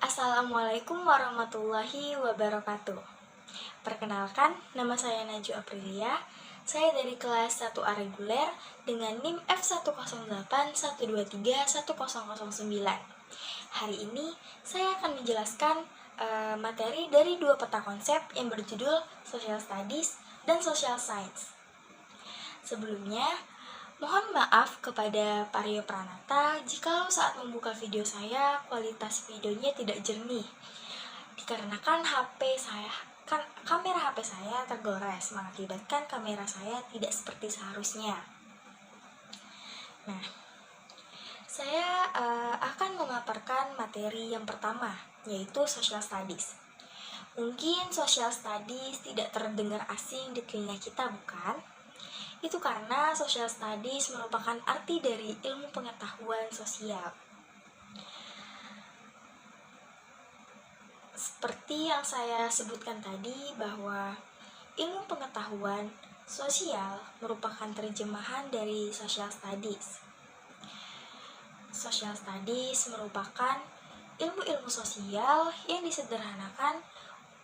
Assalamualaikum warahmatullahi wabarakatuh. Perkenalkan, nama saya Najwa Aprilia. Saya dari kelas 1A reguler dengan NIM F10812310009. Hari ini saya akan menjelaskan materi dari dua peta konsep yang berjudul Social Studies dan Social Science. Sebelumnya, mohon maaf kepada Paryo Pranata jikalau saat membuka video saya kualitas videonya tidak jernih, dikarenakan kamera HP saya tergores mengakibatkan kamera saya tidak seperti seharusnya. Nah, saya akan memaparkan materi yang pertama, yaitu Social Studies. Mungkin Social Studies tidak terdengar asing di telinga kita, bukan? Itu karena Social Studies merupakan arti dari ilmu pengetahuan sosial. Seperti yang saya sebutkan tadi, bahwa ilmu pengetahuan sosial merupakan terjemahan dari Social Studies. Social Studies merupakan ilmu-ilmu sosial yang disederhanakan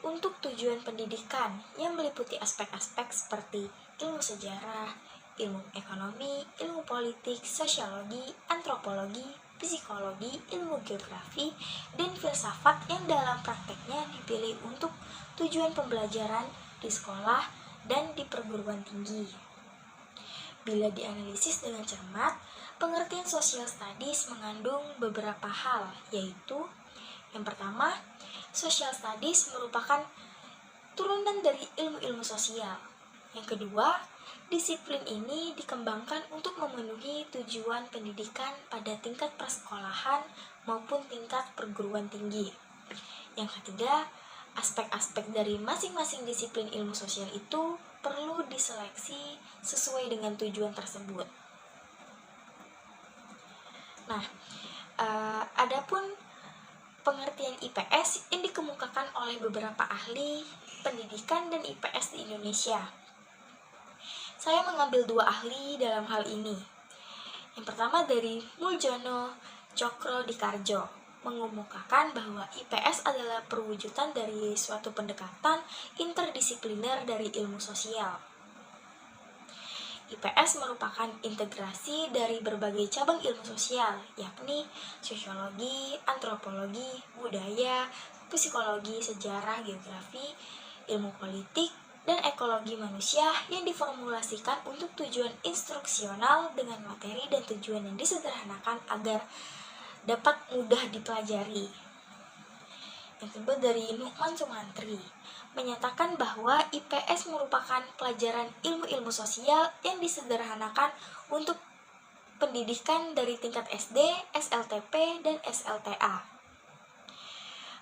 untuk tujuan pendidikan yang meliputi aspek-aspek seperti ilmu sejarah, ilmu ekonomi, ilmu politik, sosiologi, antropologi, psikologi, ilmu geografi, dan filsafat yang dalam prakteknya dipilih untuk tujuan pembelajaran di sekolah dan di perguruan tinggi. Bila dianalisis dengan cermat, pengertian social studies mengandung beberapa hal, yaitu yang pertama, social studies merupakan turunan dari ilmu-ilmu sosial. Yang kedua, disiplin ini dikembangkan untuk memenuhi tujuan pendidikan pada tingkat persekolahan maupun tingkat perguruan tinggi. Yang ketiga, aspek-aspek dari masing-masing disiplin ilmu sosial itu perlu diseleksi sesuai dengan tujuan tersebut. Nah, adapun pengertian IPS yang dikemukakan oleh beberapa ahli pendidikan dan IPS di Indonesia. Saya mengambil dua ahli dalam hal ini. Yang pertama dari Muljono Cokro-Dikarjo, mengemukakan bahwa IPS adalah perwujudan dari suatu pendekatan interdisipliner dari ilmu sosial. IPS merupakan integrasi dari berbagai cabang ilmu sosial, yakni sosiologi, antropologi, budaya, psikologi, sejarah, geografi, ilmu politik, dan ekologi manusia yang diformulasikan untuk tujuan instruksional dengan materi dan tujuan yang disederhanakan agar dapat mudah dipelajari. Yang kedua dari Nukman Sumantri, menyatakan bahwa IPS merupakan pelajaran ilmu-ilmu sosial yang disederhanakan untuk pendidikan dari tingkat SD, SLTP, dan SLTA.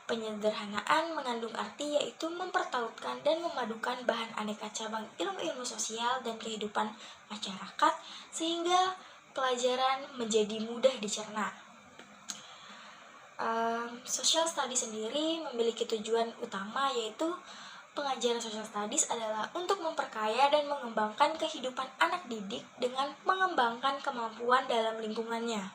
Penyederhanaan mengandung arti yaitu mempertautkan dan memadukan bahan aneka cabang ilmu-ilmu sosial dan kehidupan masyarakat sehingga pelajaran menjadi mudah dicerna. Social Studies sendiri memiliki tujuan utama, yaitu pengajaran Social Studies adalah untuk memperkaya dan mengembangkan kehidupan anak didik dengan mengembangkan kemampuan dalam lingkungannya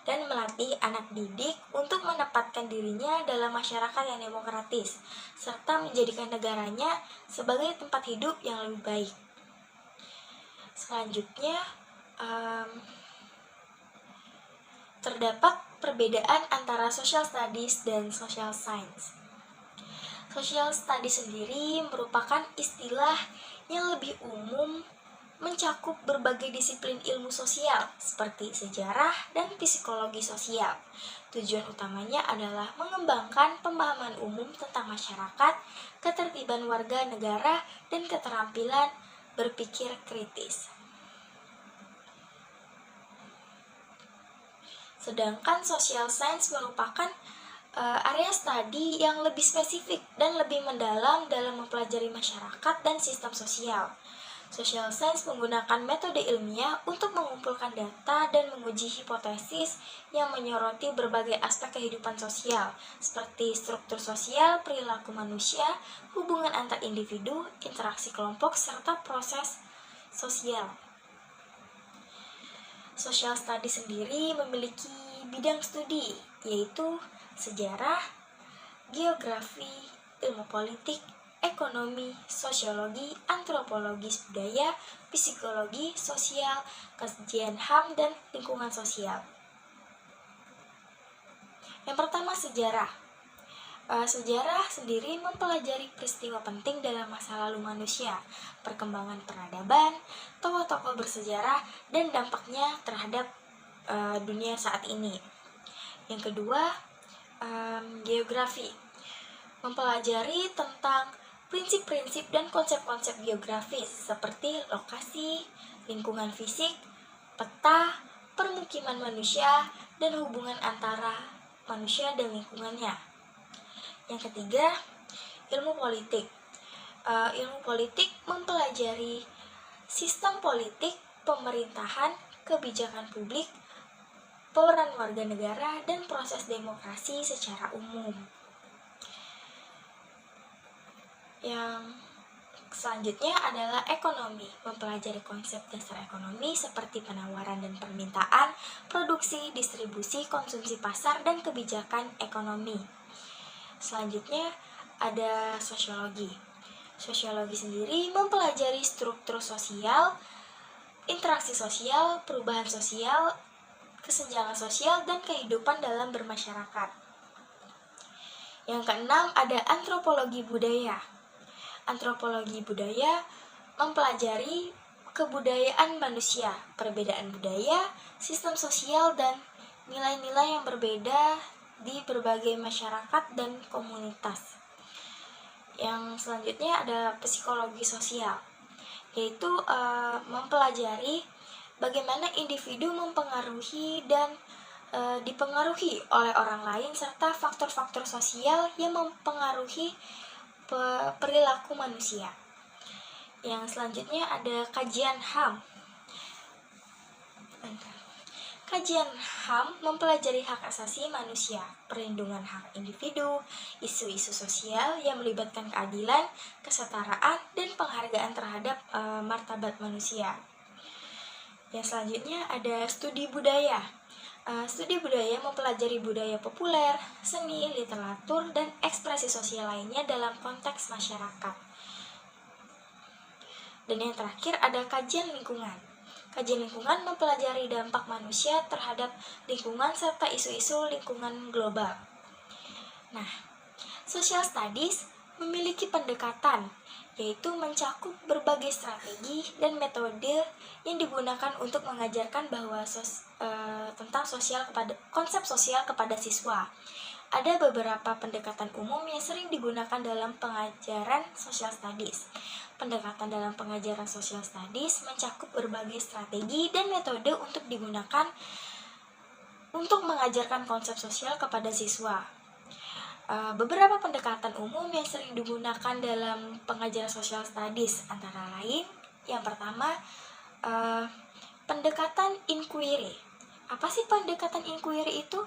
dan melatih anak didik untuk menempatkan dirinya dalam masyarakat yang demokratis serta menjadikan negaranya sebagai tempat hidup yang lebih baik. Selanjutnya, terdapat perbedaan antara Social Studies dan Social Science. Social Studies sendiri merupakan istilah yang lebih umum mencakup berbagai disiplin ilmu sosial seperti sejarah dan psikologi sosial. Tujuan utamanya adalah mengembangkan pemahaman umum tentang masyarakat, ketertiban warga negara, dan keterampilan berpikir kritis. Sedangkan Social Science merupakan area studi yang lebih spesifik dan lebih mendalam dalam mempelajari masyarakat dan sistem sosial. Social Science menggunakan metode ilmiah untuk mengumpulkan data dan menguji hipotesis yang menyoroti berbagai aspek kehidupan sosial, seperti struktur sosial, perilaku manusia, hubungan antar individu, interaksi kelompok, serta proses sosial. Social Studies sendiri memiliki bidang studi, yaitu sejarah, geografi, ilmu politik, ekonomi, sosiologi, antropologis budaya, psikologi, sosial, kajian HAM, dan lingkungan sosial. Yang pertama, sejarah. Sejarah sendiri mempelajari peristiwa penting dalam masa lalu manusia, perkembangan peradaban, tokoh-tokoh bersejarah, dan dampaknya terhadap dunia saat ini. Yang kedua, geografi. Mempelajari tentang prinsip-prinsip dan konsep-konsep geografis seperti lokasi, lingkungan fisik, peta, permukiman manusia, dan hubungan antara manusia dan lingkungannya. Yang ketiga, ilmu politik. Ilmu politik mempelajari sistem politik, pemerintahan, kebijakan publik, peran warga negara, dan proses demokrasi secara umum. Yang selanjutnya adalah ekonomi, mempelajari konsep dasar ekonomi seperti penawaran dan permintaan, produksi, distribusi, konsumsi pasar, dan kebijakan ekonomi. Selanjutnya ada sosiologi. Sosiologi sendiri mempelajari struktur sosial, interaksi sosial, perubahan sosial, kesenjangan sosial, dan kehidupan dalam bermasyarakat. Yang keenam ada antropologi budaya. Antropologi budaya mempelajari kebudayaan manusia, perbedaan budaya, sistem sosial, dan nilai-nilai yang berbeda di berbagai masyarakat dan komunitas. Yang selanjutnya ada psikologi sosial, yaitu mempelajari bagaimana individu mempengaruhi dan dipengaruhi oleh orang lain serta faktor-faktor sosial yang mempengaruhi perilaku manusia. Yang selanjutnya ada kajian HAM. Kajian HAM mempelajari hak asasi manusia, perlindungan hak individu, isu-isu sosial yang melibatkan keadilan, kesetaraan, dan penghargaan terhadap martabat manusia. Yang selanjutnya ada studi budaya. Studi budaya mempelajari budaya populer, seni, literatur, dan ekspresi sosial lainnya dalam konteks masyarakat. Dan yang terakhir ada kajian lingkungan. Kajian lingkungan mempelajari dampak manusia terhadap lingkungan serta isu-isu lingkungan global. Nah, social studies memiliki pendekatan, yaitu mencakup berbagai strategi dan metode yang digunakan untuk mengajarkan bahwa tentang konsep sosial kepada siswa. Ada beberapa pendekatan umum yang sering digunakan dalam pengajaran social studies. Pendekatan dalam pengajaran social studies mencakup berbagai strategi dan metode untuk digunakan untuk mengajarkan konsep sosial kepada siswa. Beberapa pendekatan umum yang sering digunakan dalam pengajaran social studies antara lain, yang pertama, pendekatan inquiry. Apa sih pendekatan inquiry itu?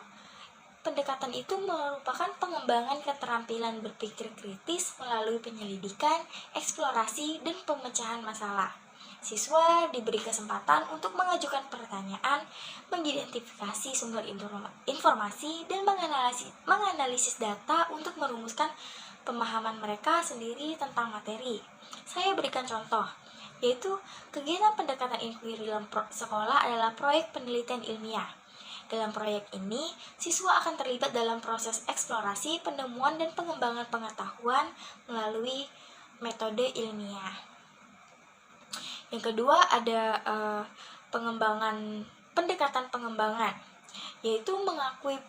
Pendekatan itu merupakan pengembangan keterampilan berpikir kritis melalui penyelidikan, eksplorasi, dan pemecahan masalah. Siswa diberi kesempatan untuk mengajukan pertanyaan, mengidentifikasi sumber informasi, dan menganalisis data untuk merumuskan pemahaman mereka sendiri tentang materi. Saya berikan contoh, yaitu kegiatan pendekatan inquiry dalam sekolah adalah proyek penelitian ilmiah. Dalam proyek ini, siswa akan terlibat dalam proses eksplorasi, penemuan, dan pengembangan pengetahuan melalui metode ilmiah. Yang kedua ada pendekatan pengembangan, yaitu mengakui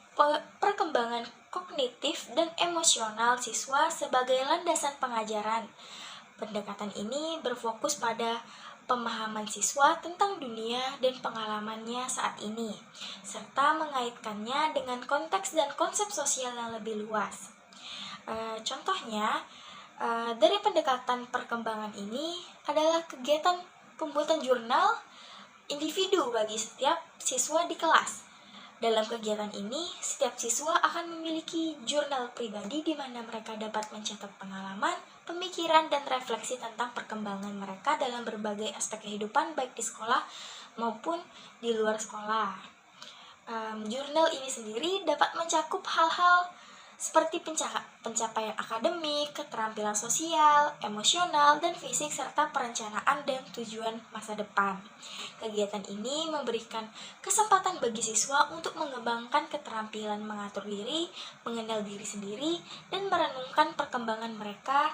perkembangan kognitif dan emosional siswa sebagai landasan pengajaran. Pendekatan ini berfokus pada pemahaman siswa tentang dunia dan pengalamannya saat ini, serta mengaitkannya dengan konteks dan konsep sosial yang lebih luas. Contohnya, dari pendekatan perkembangan ini adalah kegiatan pembuatan jurnal individu bagi setiap siswa di kelas. Dalam kegiatan ini, setiap siswa akan memiliki jurnal pribadi di mana mereka dapat mencatat pengalaman, pemikiran, dan refleksi tentang perkembangan mereka dalam berbagai aspek kehidupan baik di sekolah maupun di luar sekolah. Jurnal ini sendiri dapat mencakup hal-hal seperti pencapaian akademik, keterampilan sosial, emosional, dan fisik, serta perencanaan dan tujuan masa depan. Kegiatan ini memberikan kesempatan bagi siswa untuk mengembangkan keterampilan mengatur diri, mengenal diri sendiri, dan merenungkan perkembangan mereka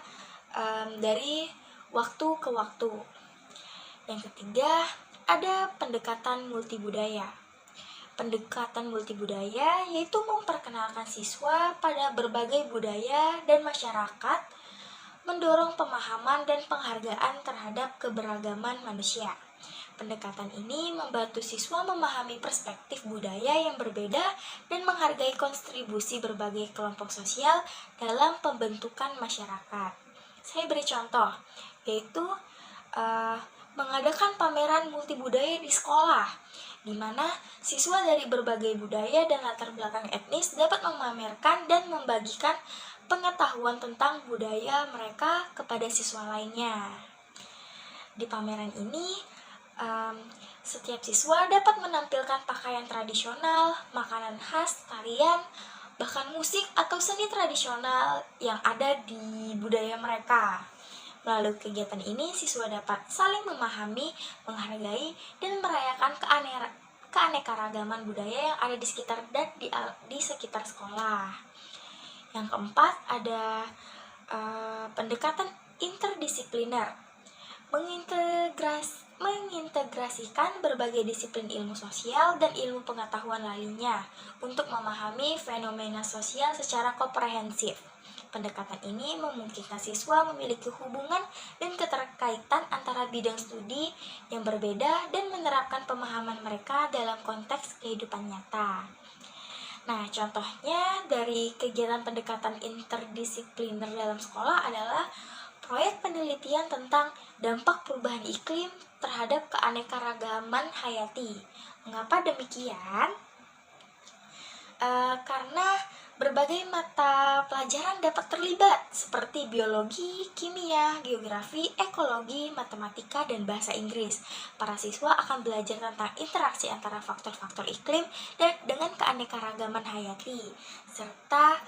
dari waktu ke waktu. Yang ketiga, ada pendekatan multibudaya. Pendekatan multibudaya yaitu memperkenalkan siswa pada berbagai budaya dan masyarakat, mendorong pemahaman dan penghargaan terhadap keberagaman manusia. Pendekatan ini membantu siswa memahami perspektif budaya yang berbeda dan menghargai kontribusi berbagai kelompok sosial dalam pembentukan masyarakat. Saya beri contoh, yaitu mengadakan pameran multibudaya di sekolah, di mana siswa dari berbagai budaya dan latar belakang etnis dapat memamerkan dan membagikan pengetahuan tentang budaya mereka kepada siswa lainnya. Di pameran ini, setiap siswa dapat menampilkan pakaian tradisional, makanan khas, tarian, bahkan musik atau seni tradisional yang ada di budaya mereka. Melalui kegiatan ini, siswa dapat saling memahami, menghargai, dan merayakan keanekaragaman budaya yang ada di sekitar dan di sekitar sekolah. Yang keempat, ada pendekatan interdisipliner. Mengintegrasikan berbagai disiplin ilmu sosial dan ilmu pengetahuan lainnya untuk memahami fenomena sosial secara komprehensif. Pendekatan ini memungkinkan siswa memiliki hubungan dan keterkaitan antara bidang studi yang berbeda dan menerapkan pemahaman mereka dalam konteks kehidupan nyata. Nah, contohnya dari kegiatan pendekatan interdisipliner dalam sekolah adalah proyek penelitian tentang dampak perubahan iklim terhadap keanekaragaman hayati. Mengapa demikian? Karena berbagai mata pelajaran dapat terlibat seperti biologi, kimia, geografi, ekologi, matematika, dan bahasa Inggris. Para siswa akan belajar tentang interaksi antara faktor-faktor iklim dan dengan keanekaragaman hayati, serta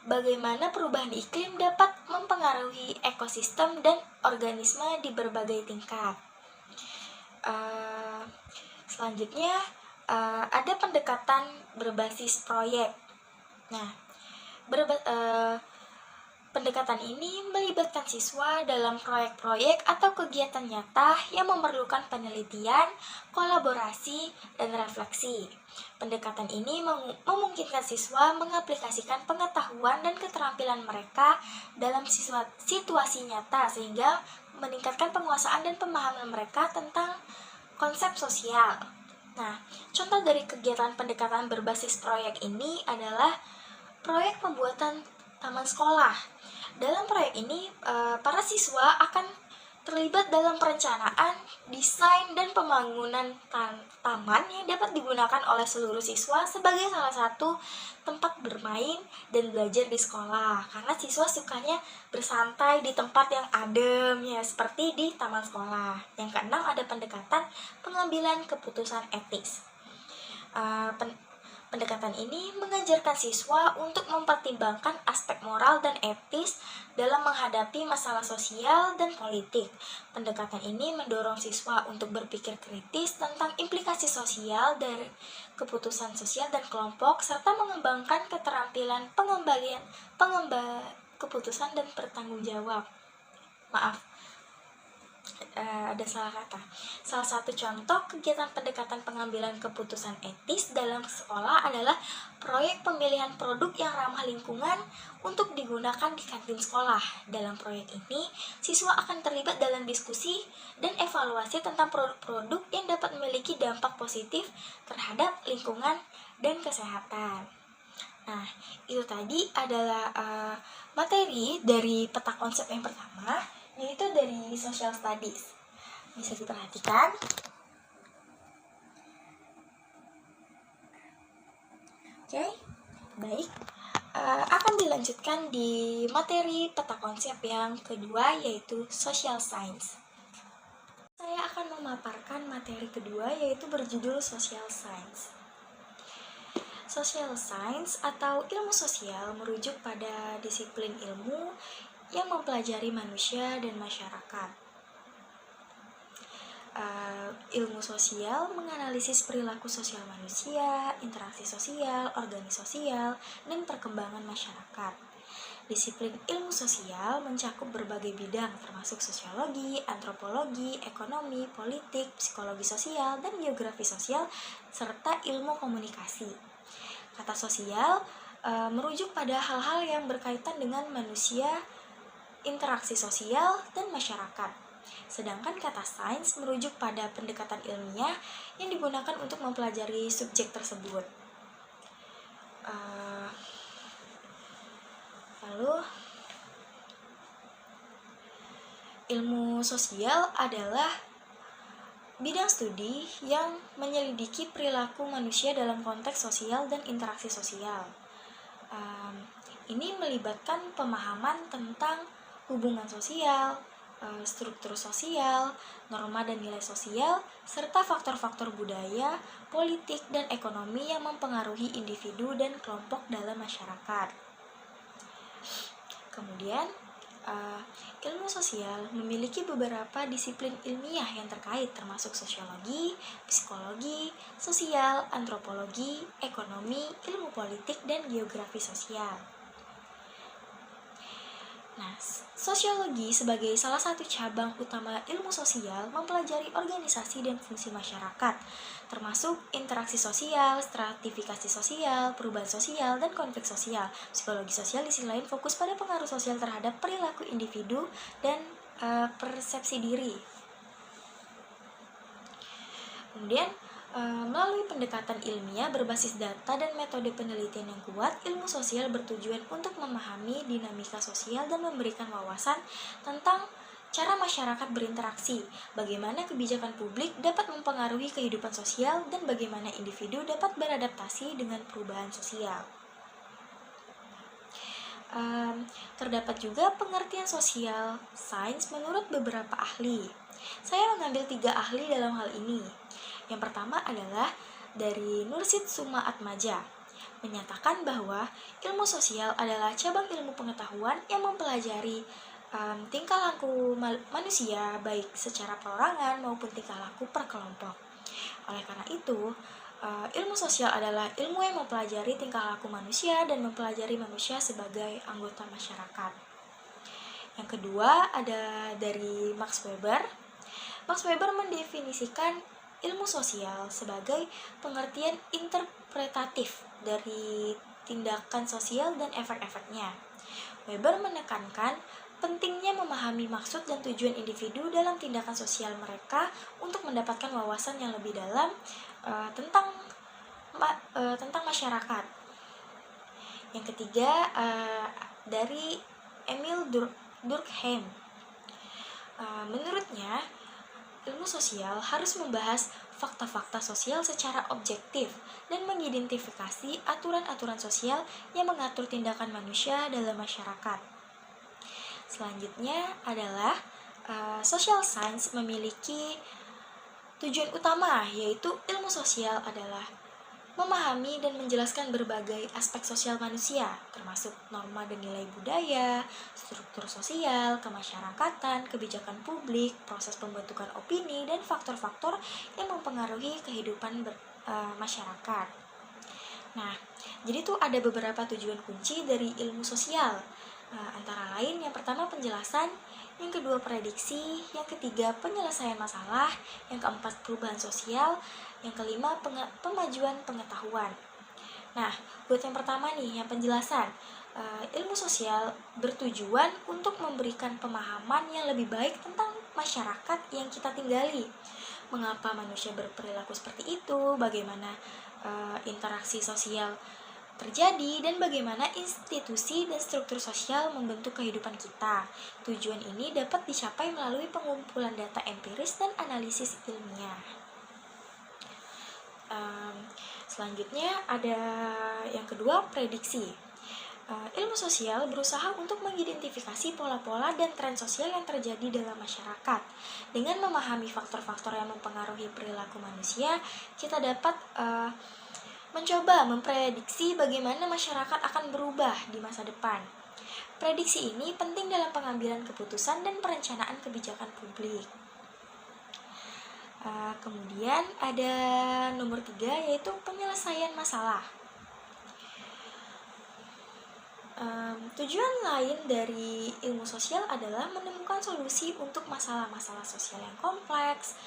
bagaimana perubahan iklim dapat mempengaruhi ekosistem dan organisme di berbagai tingkat. Selanjutnya, ada pendekatan berbasis proyek. Nah, pendekatan ini melibatkan siswa dalam proyek-proyek atau kegiatan nyata yang memerlukan penelitian, kolaborasi, dan refleksi. Pendekatan ini memungkinkan siswa mengaplikasikan pengetahuan dan keterampilan mereka dalam situasi nyata sehingga meningkatkan penguasaan dan pemahaman mereka tentang konsep sosial. Nah, contoh dari kegiatan pendekatan berbasis proyek ini adalah proyek pembuatan taman sekolah. Dalam proyek ini, para siswa akan terlibat dalam perencanaan, desain, dan pembangunan taman yang dapat digunakan oleh seluruh siswa sebagai salah satu tempat bermain dan belajar di sekolah. Karena siswa sukanya bersantai di tempat yang adem, ya seperti di taman sekolah. Yang keenam, ada pendekatan pengambilan keputusan etis. Pendekatan ini mengajarkan siswa untuk mempertimbangkan aspek moral dan etis dalam menghadapi masalah sosial dan politik. Pendekatan ini mendorong siswa untuk berpikir kritis tentang implikasi sosial dari keputusan sosial dan kelompok, serta mengembangkan keterampilan pengembangan keputusan dan bertanggung jawab. Ada salah kata. Salah satu contoh kegiatan pendekatan pengambilan keputusan etis dalam sekolah adalah proyek pemilihan produk yang ramah lingkungan untuk digunakan di kantin sekolah. Dalam proyek ini, siswa akan terlibat dalam diskusi dan evaluasi tentang produk-produk yang dapat memiliki dampak positif terhadap lingkungan dan kesehatan. Nah, itu tadi adalah materi dari peta konsep yang pertama, yaitu dari social studies. Bisa diperhatikan. Oke, baik. Akan dilanjutkan di materi peta konsep yang kedua, yaitu social science. Saya akan memaparkan materi kedua, yaitu berjudul social science. Social science atau ilmu sosial merujuk pada disiplin ilmu yang mempelajari manusia dan masyarakat. Ilmu sosial menganalisis perilaku sosial manusia, interaksi sosial, organisasi sosial, dan perkembangan masyarakat. Disiplin ilmu sosial mencakup berbagai bidang termasuk sosiologi, antropologi, ekonomi, politik, psikologi sosial, dan geografi sosial, serta ilmu komunikasi. Kata sosial merujuk pada hal-hal yang berkaitan dengan manusia, interaksi sosial, dan masyarakat. Sedangkan kata sains merujuk pada pendekatan ilmiah yang digunakan untuk mempelajari subjek tersebut. Lalu, ilmu sosial adalah bidang studi yang menyelidiki perilaku manusia dalam konteks sosial dan interaksi sosial. Ini melibatkan pemahaman tentang hubungan sosial, struktur sosial, norma dan nilai sosial, serta faktor-faktor budaya, politik, dan ekonomi yang mempengaruhi individu dan kelompok dalam masyarakat. Kemudian, ilmu sosial memiliki beberapa disiplin ilmiah yang terkait termasuk sosiologi, psikologi, sosial, antropologi, ekonomi, ilmu politik, dan geografi sosial. Nah, sosiologi sebagai salah satu cabang utama ilmu sosial mempelajari organisasi dan fungsi masyarakat, termasuk interaksi sosial, stratifikasi sosial, perubahan sosial, dan konflik sosial. Psikologi sosial di sisi lain fokus pada pengaruh sosial terhadap perilaku individu dan persepsi diri. Kemudian, melalui pendekatan ilmiah berbasis data dan metode penelitian yang kuat, ilmu sosial bertujuan untuk memahami dinamika sosial dan memberikan wawasan tentang cara masyarakat berinteraksi, bagaimana kebijakan publik dapat mempengaruhi kehidupan sosial, dan bagaimana individu dapat beradaptasi dengan perubahan sosial. Terdapat juga pengertian sosial sains menurut beberapa ahli. Saya mengambil 3 ahli dalam hal ini. Yang pertama adalah dari Nursid Suma Atmaja, menyatakan bahwa ilmu sosial adalah cabang ilmu pengetahuan yang mempelajari tingkah laku manusia baik secara perorangan maupun tingkah laku per kelompok. Oleh karena itu, ilmu sosial adalah ilmu yang mempelajari tingkah laku manusia dan mempelajari manusia sebagai anggota masyarakat. Yang kedua ada dari Max Weber. Max Weber mendefinisikan ilmu sosial sebagai pengertian interpretatif dari tindakan sosial dan efek-efeknya. Weber menekankan pentingnya memahami maksud dan tujuan individu dalam tindakan sosial mereka untuk mendapatkan wawasan yang lebih dalam tentang masyarakat. Yang ketiga dari Emil Durkheim. Menurutnya, ilmu sosial harus membahas fakta-fakta sosial secara objektif dan mengidentifikasi aturan-aturan sosial yang mengatur tindakan manusia dalam masyarakat. Selanjutnya adalah social science memiliki tujuan utama, yaitu ilmu sosial adalah memahami dan menjelaskan berbagai aspek sosial manusia, termasuk norma dan nilai budaya, struktur sosial, kemasyarakatan, kebijakan publik, proses pembentukan opini, dan faktor-faktor yang mempengaruhi kehidupan masyarakat. Nah, jadi tuh ada beberapa tujuan kunci dari ilmu sosial. Antara lain, yang pertama penjelasan, yang kedua prediksi, yang ketiga penyelesaian masalah, yang keempat perubahan sosial, yang kelima pemajuan pengetahuan. Nah, buat yang pertama nih, yang penjelasan, ilmu sosial bertujuan untuk memberikan pemahaman yang lebih baik tentang masyarakat yang kita tinggali. Mengapa manusia berperilaku seperti itu, bagaimana interaksi sosial terjadi, dan bagaimana institusi dan struktur sosial membentuk kehidupan kita. Tujuan ini dapat dicapai melalui pengumpulan data empiris dan analisis ilmiah. Selanjutnya ada yang kedua, prediksi. Ilmu sosial berusaha untuk mengidentifikasi pola-pola dan tren sosial yang terjadi dalam masyarakat. Dengan memahami faktor-faktor yang mempengaruhi perilaku manusia, kita dapat mencoba memprediksi bagaimana masyarakat akan berubah di masa depan. Prediksi ini penting dalam pengambilan keputusan dan perencanaan kebijakan publik. Kemudian ada nomor 3, yaitu penyelesaian masalah. Tujuan lain dari ilmu sosial adalah menemukan solusi untuk masalah-masalah sosial yang kompleks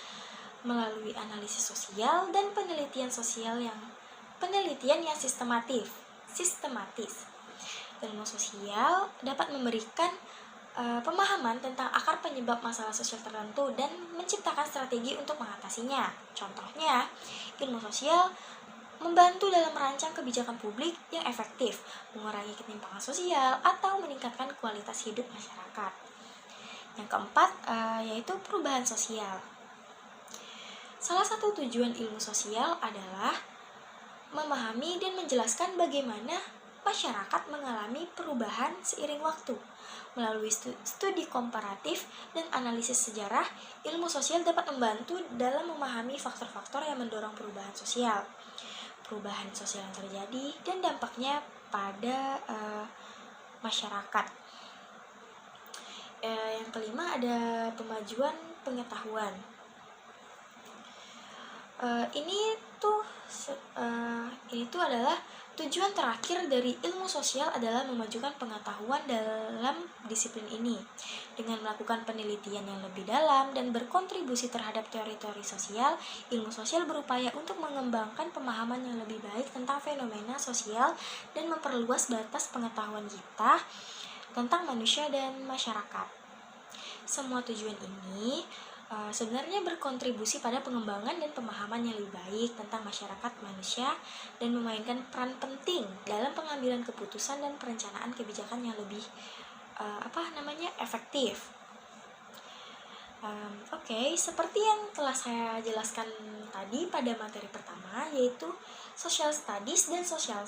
melalui analisis sosial dan penelitian yang sistematis. Ilmu sosial dapat memberikan pemahaman tentang akar penyebab masalah sosial tertentu dan menciptakan strategi untuk mengatasinya. Contohnya, ilmu sosial membantu dalam merancang kebijakan publik yang efektif, mengurangi ketimpangan sosial, atau meningkatkan kualitas hidup masyarakat. Yang keempat, yaitu perubahan sosial. Salah satu tujuan ilmu sosial adalah memahami dan menjelaskan bagaimana masyarakat mengalami perubahan seiring waktu. Melalui studi komparatif dan analisis sejarah, ilmu sosial dapat membantu dalam memahami faktor-faktor yang mendorong perubahan sosial yang terjadi dan dampaknya pada masyarakat. Yang kelima ada pemajuan pengetahuan. Ini tuh adalah tujuan terakhir dari ilmu sosial adalah memajukan pengetahuan dalam disiplin ini. Dengan melakukan penelitian yang lebih dalam dan berkontribusi terhadap teori-teori sosial, ilmu sosial berupaya untuk mengembangkan pemahaman yang lebih baik tentang fenomena sosial dan memperluas batas pengetahuan kita tentang manusia dan masyarakat. Semua tujuan ini sebenarnya berkontribusi pada pengembangan dan pemahaman yang lebih baik tentang masyarakat manusia dan memainkan peran penting dalam pengambilan keputusan dan perencanaan kebijakan yang lebih efektif. Seperti yang telah saya jelaskan tadi pada materi pertama, yaitu social studies dan social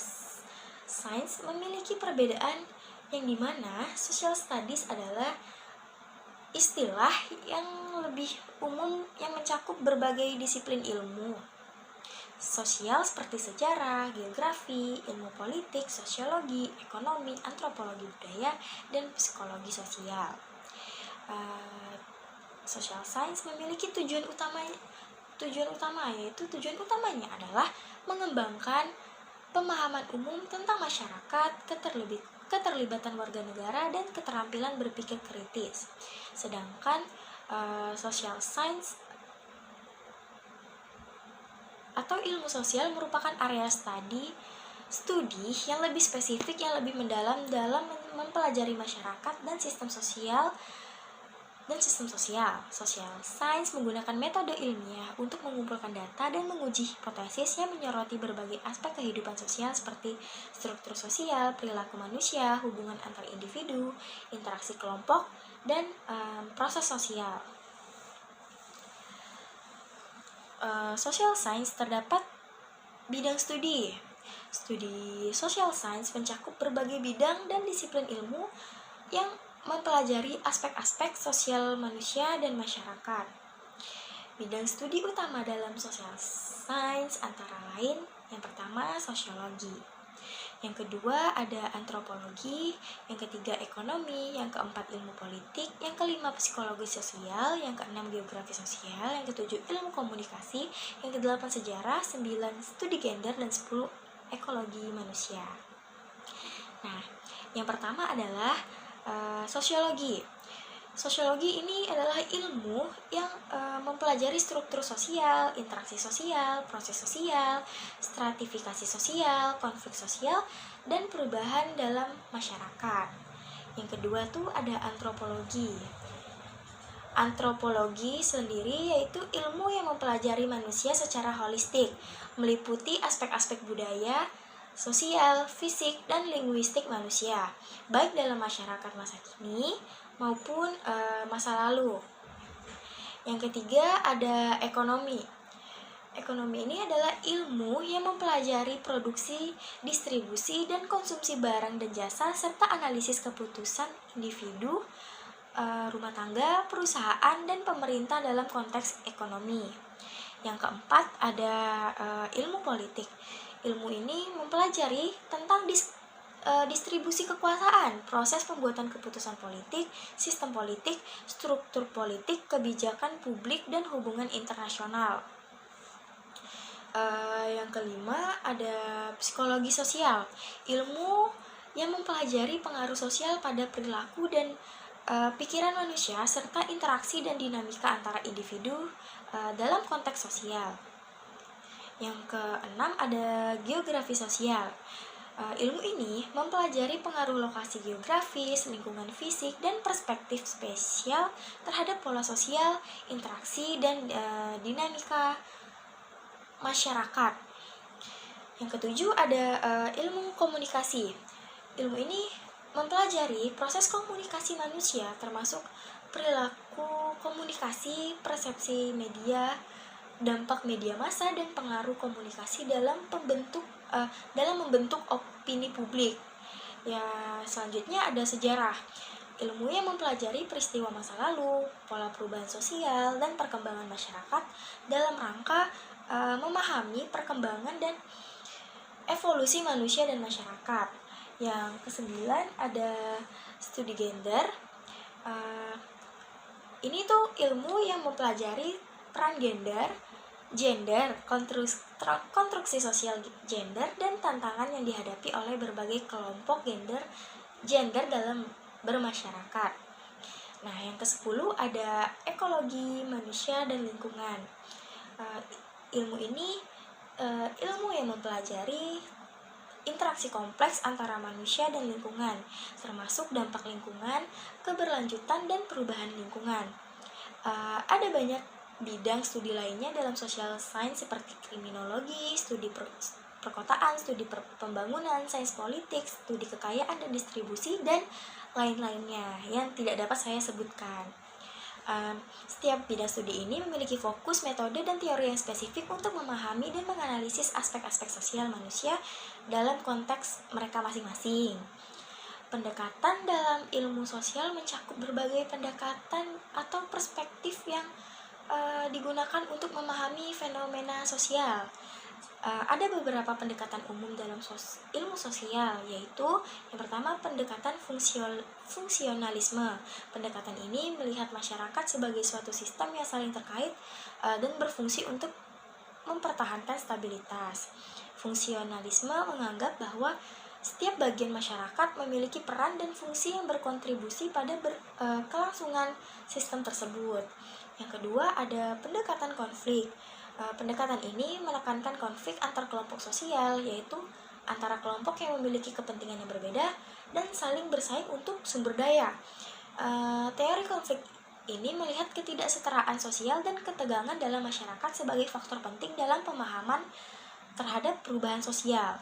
science memiliki perbedaan yang dimana social studies adalah istilah yang lebih umum yang mencakup berbagai disiplin ilmu sosial seperti sejarah, geografi, ilmu politik, sosiologi, ekonomi, antropologi budaya, dan psikologi sosial. Social science memiliki tujuan utamanya adalah mengembangkan pemahaman umum tentang masyarakat, keterlibatan warga negara, dan keterampilan berpikir kritis. Sedangkan social science atau ilmu sosial merupakan area studi yang lebih spesifik, yang lebih mendalam dalam mempelajari masyarakat dan sistem sosial. Social science menggunakan metode ilmiah untuk mengumpulkan data dan menguji hipotesis yang menyoroti berbagai aspek kehidupan sosial seperti struktur sosial, perilaku manusia, hubungan antar individu, interaksi kelompok, dan proses sosial. Social science terdapat bidang studi. Studi social science mencakup berbagai bidang dan disiplin ilmu yang mempelajari aspek-aspek sosial manusia dan masyarakat. Bidang studi utama dalam social science antara lain, yang pertama sosiologi, yang kedua ada antropologi, yang ketiga ekonomi, yang keempat ilmu politik, yang kelima psikologi sosial, yang keenam geografi sosial, yang ketujuh ilmu komunikasi, yang kedelapan sejarah, 9 studi gender, dan 10 ekologi manusia. Nah, yang pertama adalah sosiologi. Sosiologi ini adalah ilmu yang mempelajari struktur sosial, interaksi sosial, proses sosial, stratifikasi sosial, konflik sosial, dan perubahan dalam masyarakat. Yang kedua tuh ada antropologi. Antropologi sendiri yaitu ilmu yang mempelajari manusia secara holistik, meliputi aspek-aspek budaya, sosial, fisik, dan linguistik manusia, baik dalam masyarakat masa kini maupun masa lalu. Yang ketiga ada ekonomi. Ekonomi ini adalah ilmu yang mempelajari produksi, distribusi, dan konsumsi barang dan jasa, serta analisis keputusan individu, rumah tangga, perusahaan, dan pemerintah dalam konteks ekonomi. Yang keempat ada ilmu politik. Ilmu ini mempelajari tentang distribusi kekuasaan, proses pembuatan keputusan politik, sistem politik, struktur politik, kebijakan publik, dan hubungan internasional. Yang kelima ada psikologi sosial, ilmu yang mempelajari pengaruh sosial pada perilaku dan pikiran manusia serta interaksi dan dinamika antara individu dalam konteks sosial. Yang keenam ada geografi sosial. Ilmu ini mempelajari pengaruh lokasi geografis, lingkungan fisik, dan perspektif spesial terhadap pola sosial, interaksi, dan dinamika masyarakat. Yang ketujuh ada ilmu komunikasi. Ilmu ini mempelajari proses komunikasi manusia termasuk perilaku komunikasi, persepsi media, dampak media massa, dan pengaruh komunikasi dalam membentuk opini publik. Ya, selanjutnya ada sejarah. Ilmu yang mempelajari peristiwa masa lalu, pola perubahan sosial, dan perkembangan masyarakat dalam rangka memahami perkembangan dan evolusi manusia dan masyarakat. Yang kesembilan ada studi gender. Ini tuh ilmu yang mempelajari peran gender, konstruksi sosial gender, dan tantangan yang dihadapi oleh berbagai kelompok gender dalam bermasyarakat. Nah, yang ke-10 ada ekologi manusia dan lingkungan. Ilmu ini ilmu yang mempelajari interaksi kompleks antara manusia dan lingkungan, termasuk dampak lingkungan, keberlanjutan, dan perubahan lingkungan. Ada banyak bidang studi lainnya dalam social science seperti kriminologi, studi perkotaan, studi pembangunan, sains politik, studi kekayaan dan distribusi, dan lain-lainnya yang tidak dapat saya sebutkan. Setiap bidang studi ini memiliki fokus, metode, dan teori yang spesifik untuk memahami dan menganalisis aspek-aspek sosial manusia dalam konteks mereka masing-masing. Pendekatan dalam ilmu sosial mencakup berbagai pendekatan atau perspektif yang digunakan untuk memahami fenomena sosial. Ada beberapa pendekatan umum dalam ilmu sosial, yaitu yang pertama pendekatan fungsionalisme. Pendekatan ini melihat masyarakat sebagai suatu sistem yang saling terkait dan berfungsi untuk mempertahankan stabilitas. Fungsionalisme menganggap bahwa setiap bagian masyarakat memiliki peran dan fungsi yang berkontribusi pada kelangsungan sistem tersebut. Yang kedua ada pendekatan konflik. Pendekatan ini menekankan konflik antar kelompok sosial, yaitu antara kelompok yang memiliki kepentingan yang berbeda dan saling bersaing untuk sumber daya. Teori konflik ini melihat ketidaksetaraan sosial dan ketegangan dalam masyarakat sebagai faktor penting dalam pemahaman terhadap perubahan sosial.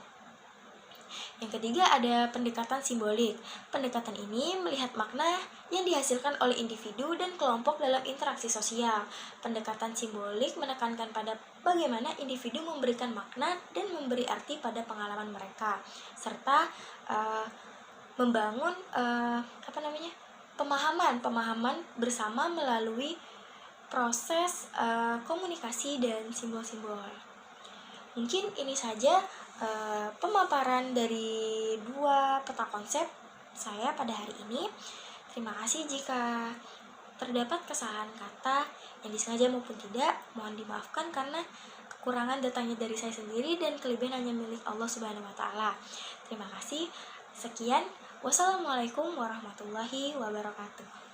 Yang ketiga ada pendekatan simbolik. Pendekatan ini melihat makna yang dihasilkan oleh individu dan kelompok dalam interaksi sosial. Pendekatan simbolik menekankan pada bagaimana individu memberikan makna dan memberi arti pada pengalaman mereka, serta membangun pemahaman bersama melalui proses komunikasi dan simbol-simbol. Mungkin ini saja pemaparan dari 2 peta konsep saya pada hari ini. Terima kasih jika terdapat kesalahan kata yang disengaja maupun tidak. Mohon dimaafkan karena kekurangan datangnya dari saya sendiri dan kelebihan hanya milik Allah Subhanahu wa taala. Terima kasih. Sekian. Wassalamualaikum warahmatullahi wabarakatuh.